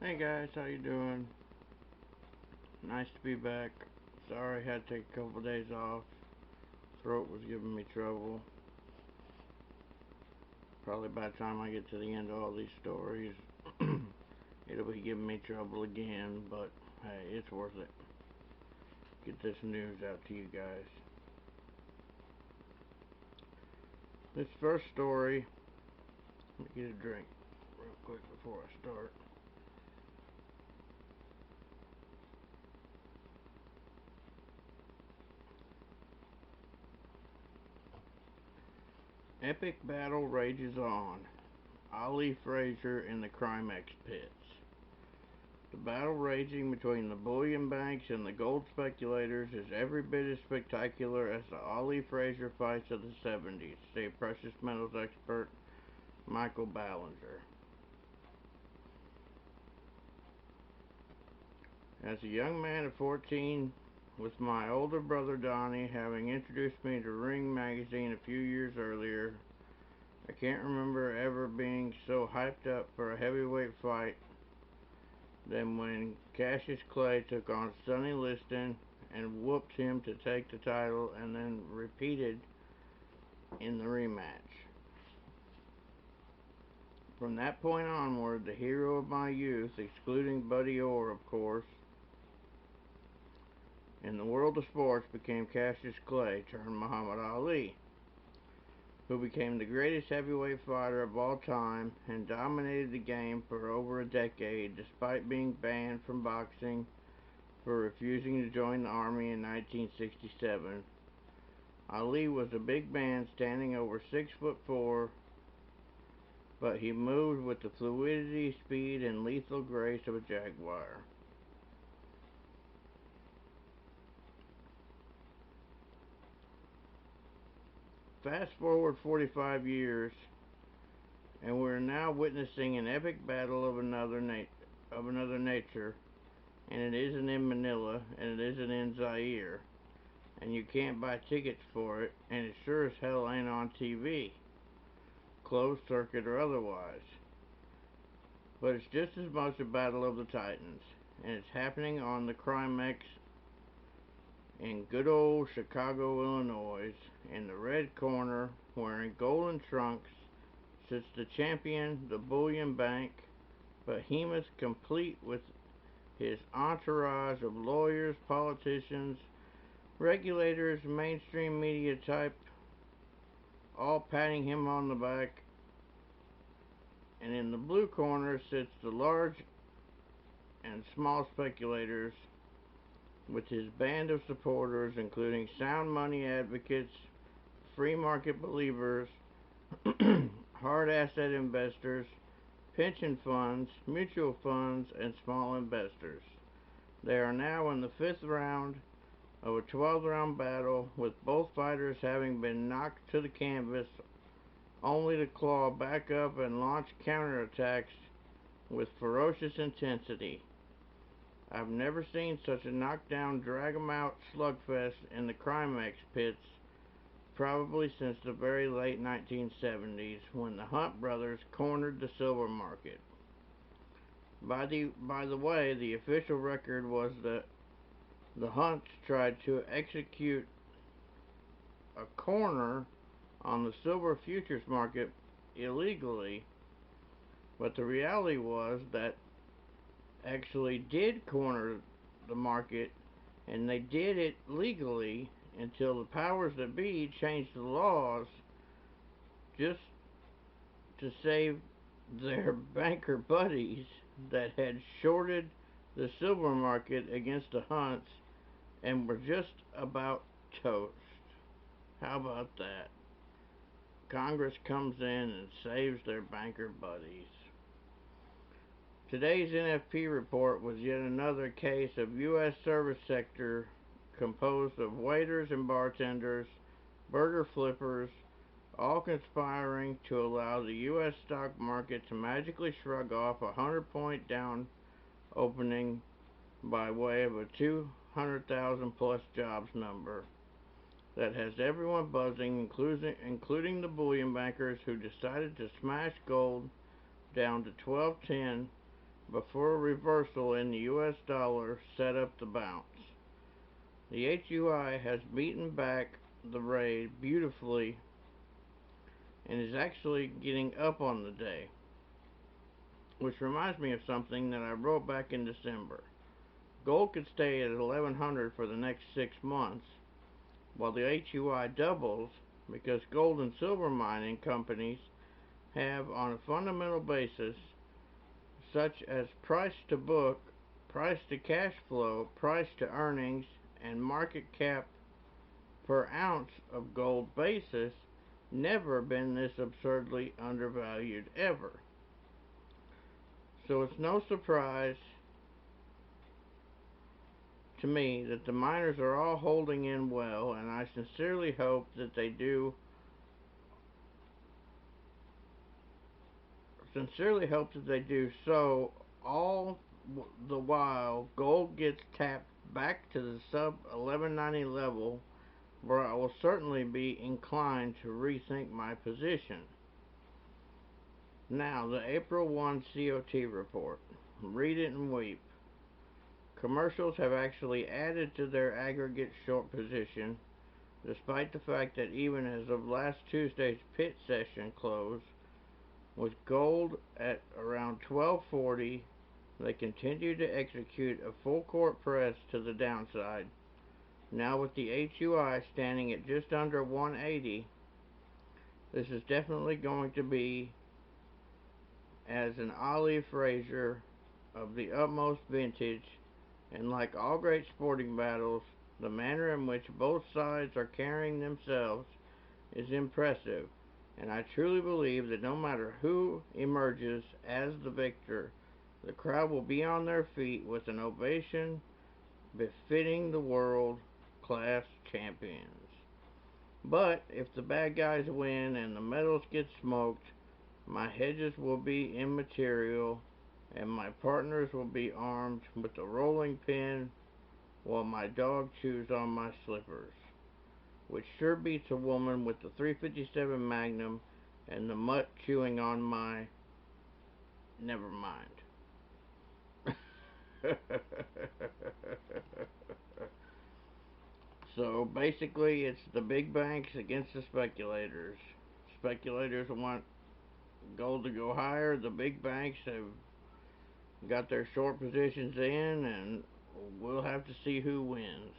Hey guys, how you doing? Nice to be back. Sorry I had to take a couple days off. Throat was giving me trouble. Probably by the time I get to the end of all these stories, it'll be giving me trouble again, but hey, it's worth it. Get this news out to you guys. This first story, let me get a drink real quick before I start. Epic battle rages on. Ali Frazier in the Crimex Pits. The battle raging between the bullion banks and the gold speculators is every bit as spectacular as the Ali Frazier fights of the 70s, say precious metals expert Michael Ballinger. As a young man of 14, with my older brother Donnie having introduced me to Ring magazine a few years earlier, I can't remember ever being so hyped up for a heavyweight fight than when Cassius Clay took on Sonny Liston and whooped him to take the title and then repeated in the rematch. From that point onward, the hero of my youth, excluding Buddy Orr of course, in the world of sports became Cassius Clay turned Muhammad Ali, who became the greatest heavyweight fighter of all time and dominated the game for over a decade despite being banned from boxing for refusing to join the army in 1967. Ali was a big man standing over 6'4", but he moved with the fluidity, speed, and lethal grace of a jaguar. Fast forward 45 years, and we're now witnessing an epic battle of another nature, and it isn't in Manila, and it isn't in Zaire, and you can't buy tickets for it, and it sure as hell ain't on TV, closed circuit or otherwise. But it's just as much a battle of the titans, and it's happening on the Crimex in good old Chicago, Illinois. In the red corner, wearing golden trunks, sits the champion, the bullion bank behemoth, complete with his entourage of lawyers, politicians, regulators, mainstream media type, all patting him on the back. And in the blue corner sits the large and small speculators with his band of supporters, including sound money advocates, free market believers, hard asset investors, pension funds, mutual funds, and small investors. They are now in the fifth round of a 12-round battle, with both fighters having been knocked to the canvas only to claw back up and launch counterattacks with ferocious intensity. I've never seen such a knockdown, drag 'em out slugfest in the Crimex Pits, probably since the very late 1970s, when the Hunt brothers cornered the silver market. By the way, the official record was that the Hunts tried to execute a corner on the silver futures market illegally, but the reality was that actually did corner the market, and they did it legally until the powers that be changed the laws just to save their banker buddies that had shorted the silver market against the Hunts and were just about toast. How about that? Congress comes in and saves their banker buddies. Today's NFP report was yet another case of U.S. service sector composed of waiters and bartenders, burger flippers, all conspiring to allow the U.S. stock market to magically shrug off a 100-point down opening by way of a 200,000 plus jobs number that has everyone buzzing, including the bullion bankers who decided to smash gold down to 1210 before a reversal in the US dollar set up the bounce. The HUI has beaten back the raid beautifully and is actually getting up on the day, which reminds me of something that I wrote back in December. Gold could stay at 1100 for the next 6 months while the HUI doubles because gold and silver mining companies have, on a fundamental basis, such as price to book, price to cash flow, price to earnings, and market cap per ounce of gold basis, never been this absurdly undervalued ever. So it's no surprise to me that the miners are all holding in well, and I sincerely hope that they do so. All the while gold gets tapped back to the sub 1190 level, where I will certainly be inclined to rethink my position. Now, the April 1 COT report. Read it and weep. Commercials have actually added to their aggregate short position, despite the fact that even as of last Tuesday's pit session close, with gold at around 1240, they continue to execute a full court press to the downside. Now with the HUI standing at just under 180, this is definitely going to be as an Ali Frazier of the utmost vintage, and like all great sporting battles, the manner in which both sides are carrying themselves is impressive, and I truly believe that no matter who emerges as the victor, the crowd will be on their feet with an ovation befitting the world-class champions. But if the bad guys win and the metals get smoked, my hedges will be immaterial, and my partners will be armed with a rolling pin while my dog chews on my slippers, which sure beats a woman with the 357 Magnum and the mutt chewing on my... never mind. So basically it's the big banks against the speculators. Speculators want gold to go higher. The big banks have got their short positions in, and we'll have to see who wins.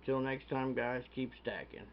Till next time, guys, keep stacking.